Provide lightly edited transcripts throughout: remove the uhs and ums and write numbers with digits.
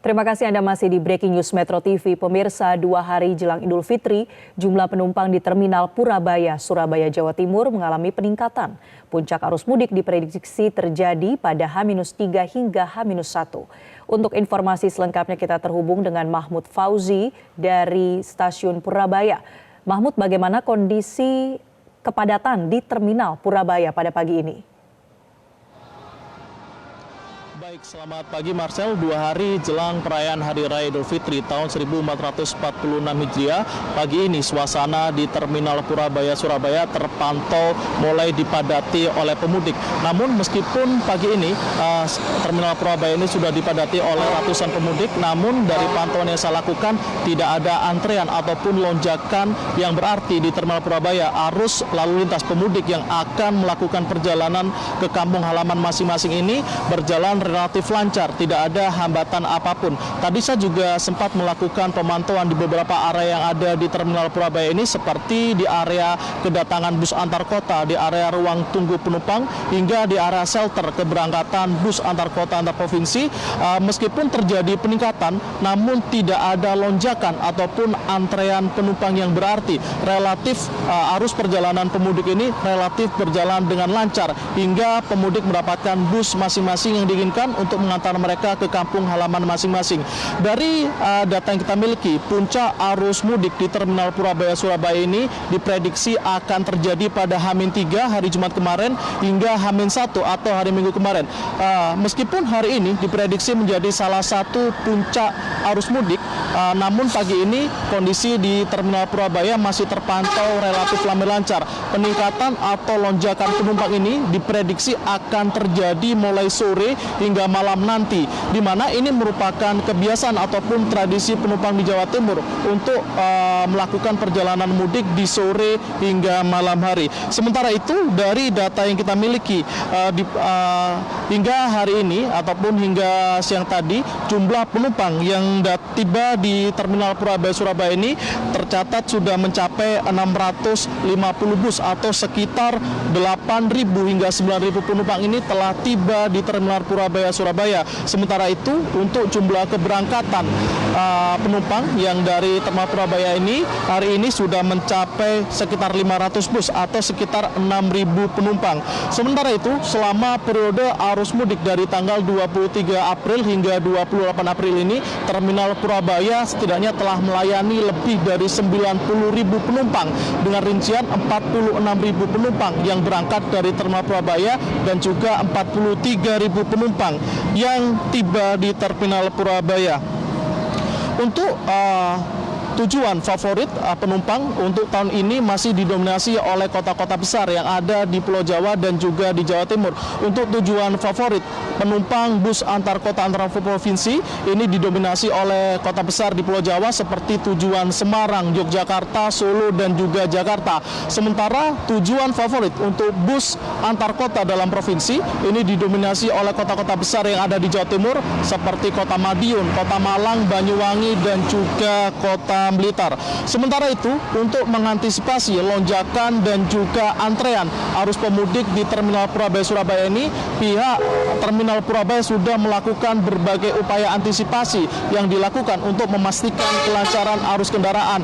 Terima kasih Anda masih di Breaking News Metro TV. Pemirsa, 2 hari jelang Idul Fitri, jumlah penumpang di Terminal Purabaya, Surabaya, Jawa Timur mengalami peningkatan. Puncak arus mudik diprediksi terjadi pada H-3 hingga H-1. Untuk informasi selengkapnya kita terhubung dengan Mahmud Fauzi dari Stasiun Purabaya. Mahmud, bagaimana kondisi kepadatan di Terminal Purabaya pada pagi ini? Baik, selamat pagi Marcel. 2 hari jelang perayaan Hari Raya Idul Fitri tahun 1446 Hijriah, pagi ini suasana di Terminal Purabaya, Surabaya terpantau mulai dipadati oleh pemudik. Namun meskipun pagi ini Terminal Purabaya ini sudah dipadati oleh ratusan pemudik, namun dari pantauan yang saya lakukan tidak ada antrean ataupun lonjakan yang berarti di Terminal Purabaya. Arus lalu lintas pemudik yang akan melakukan perjalanan ke kampung halaman masing-masing ini berjalan relatif lancar, tidak ada hambatan apapun. Tadi saya juga sempat melakukan pemantauan di beberapa area yang ada di Terminal Purabaya ini, seperti di area kedatangan bus antar kota, di area ruang tunggu penumpang, hingga di area shelter keberangkatan bus antar kota antar provinsi. Meskipun terjadi peningkatan, namun tidak ada lonjakan ataupun antrean penumpang yang berarti. Relatif arus perjalanan pemudik ini relatif berjalan dengan lancar, hingga pemudik mendapatkan bus masing-masing yang diinginkan untuk mengantar mereka ke kampung halaman masing-masing. Dari data yang kita miliki, puncak arus mudik di Terminal Purabaya, Surabaya ini diprediksi akan terjadi pada H-3 hari Jumat kemarin hingga H-1 atau hari Minggu kemarin. Meskipun hari ini diprediksi menjadi salah satu puncak arus mudik, namun pagi ini kondisi di Terminal Purabaya masih terpantau relatif lancar. Peningkatan atau lonjakan penumpang ini diprediksi akan terjadi mulai sore hingga malam nanti, di mana ini merupakan kebiasaan ataupun tradisi penumpang di Jawa Timur untuk melakukan perjalanan mudik di sore hingga malam hari. Sementara itu, dari data yang kita miliki hingga hari ini ataupun hingga siang tadi, jumlah penumpang yang tiba di Terminal Purabaya, Surabaya ini tercatat sudah mencapai 650 bus atau sekitar 8.000 hingga 9.000 penumpang ini telah tiba di Terminal Purabaya, Surabaya. Sementara itu, untuk jumlah keberangkatan penumpang yang dari Terminal Purabaya ini hari ini sudah mencapai sekitar 500 bus atau sekitar 6.000 penumpang. Sementara itu, selama periode arus mudik dari tanggal 23 April hingga 28 April ini, Terminal Purabaya setidaknya telah melayani lebih dari 90.000 penumpang dengan rincian 46.000 penumpang yang berangkat dari Terminal Purabaya dan juga 43.000 penumpang yang tiba di Terminal Purabaya. Untuk tujuan favorit penumpang untuk tahun ini masih didominasi oleh kota-kota besar yang ada di Pulau Jawa dan juga di Jawa Timur. Untuk tujuan favorit penumpang bus antar kota antar provinsi ini didominasi oleh kota besar di Pulau Jawa seperti tujuan Semarang, Yogyakarta, Solo dan juga Jakarta. Sementara tujuan favorit untuk bus antar kota dalam provinsi ini didominasi oleh kota-kota besar yang ada di Jawa Timur seperti Kota Madiun, Kota Malang, Banyuwangi dan juga Kota Blitar. Sementara itu, untuk mengantisipasi lonjakan dan juga antrean arus pemudik di Terminal Purabaya, Surabaya ini, pihak Terminal Purabaya sudah melakukan berbagai upaya antisipasi yang dilakukan untuk memastikan kelancaran arus kendaraan.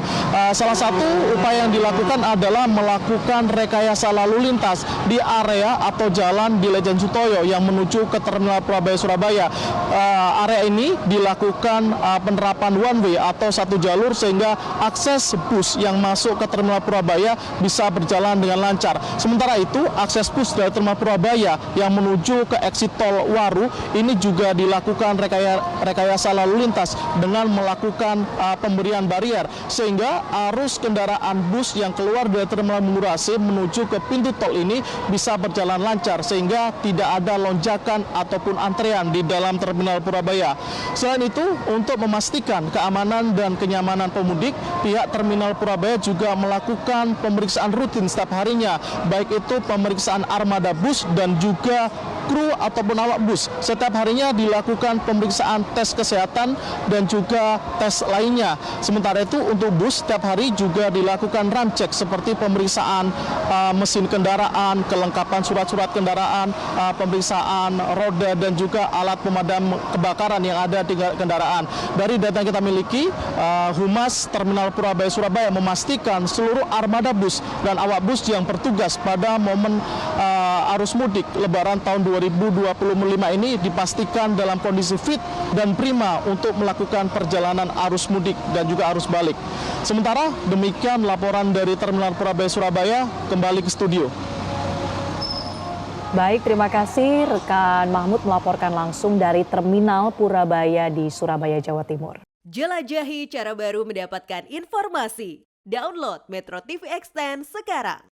Salah satu upaya yang dilakukan adalah melakukan rekayasa lalu lintas di area atau jalan di Lejen Sutoyo yang menuju ke Terminal Purabaya, Surabaya. Area ini dilakukan penerapan one way atau satu jalur sehingga akses bus yang masuk ke Terminal Purabaya bisa berjalan dengan lancar. Sementara itu, akses bus dari Terminal Purabaya yang menuju ke exit tol Waru ini juga dilakukan rekayasa lalu lintas dengan melakukan pemberian barier sehingga arus kendaraan bus yang keluar dari Terminal Mengurase menuju ke pintu tol ini bisa berjalan lancar sehingga tidak ada lonjakan ataupun antrean di dalam Terminal Purabaya. Selain itu, untuk memastikan keamanan dan kenyamanan pemudik, pihak Terminal Purabaya juga melakukan pemeriksaan rutin setiap harinya, baik itu pemeriksaan armada bus dan juga kru ataupun awak bus. Setiap harinya dilakukan pemeriksaan tes kesehatan dan juga tes lainnya. Sementara itu untuk bus setiap hari juga dilakukan run check seperti pemeriksaan mesin kendaraan, kelengkapan surat-surat kendaraan, pemeriksaan roda dan juga alat pemadam kebakaran yang ada di kendaraan. Dari data yang kita miliki, Humas Terminal Purabaya Surabaya memastikan seluruh armada bus dan awak bus yang bertugas pada momen arus mudik Lebaran tahun 2025 ini dipastikan dalam kondisi fit dan prima untuk melakukan perjalanan arus mudik dan juga arus balik. Sementara demikian laporan dari Terminal Purabaya Surabaya, kembali ke studio. Baik, terima kasih rekan Mahmud melaporkan langsung dari Terminal Purabaya di Surabaya, Jawa Timur. Jelajahi cara baru mendapatkan informasi. Download Metro TV Extend sekarang.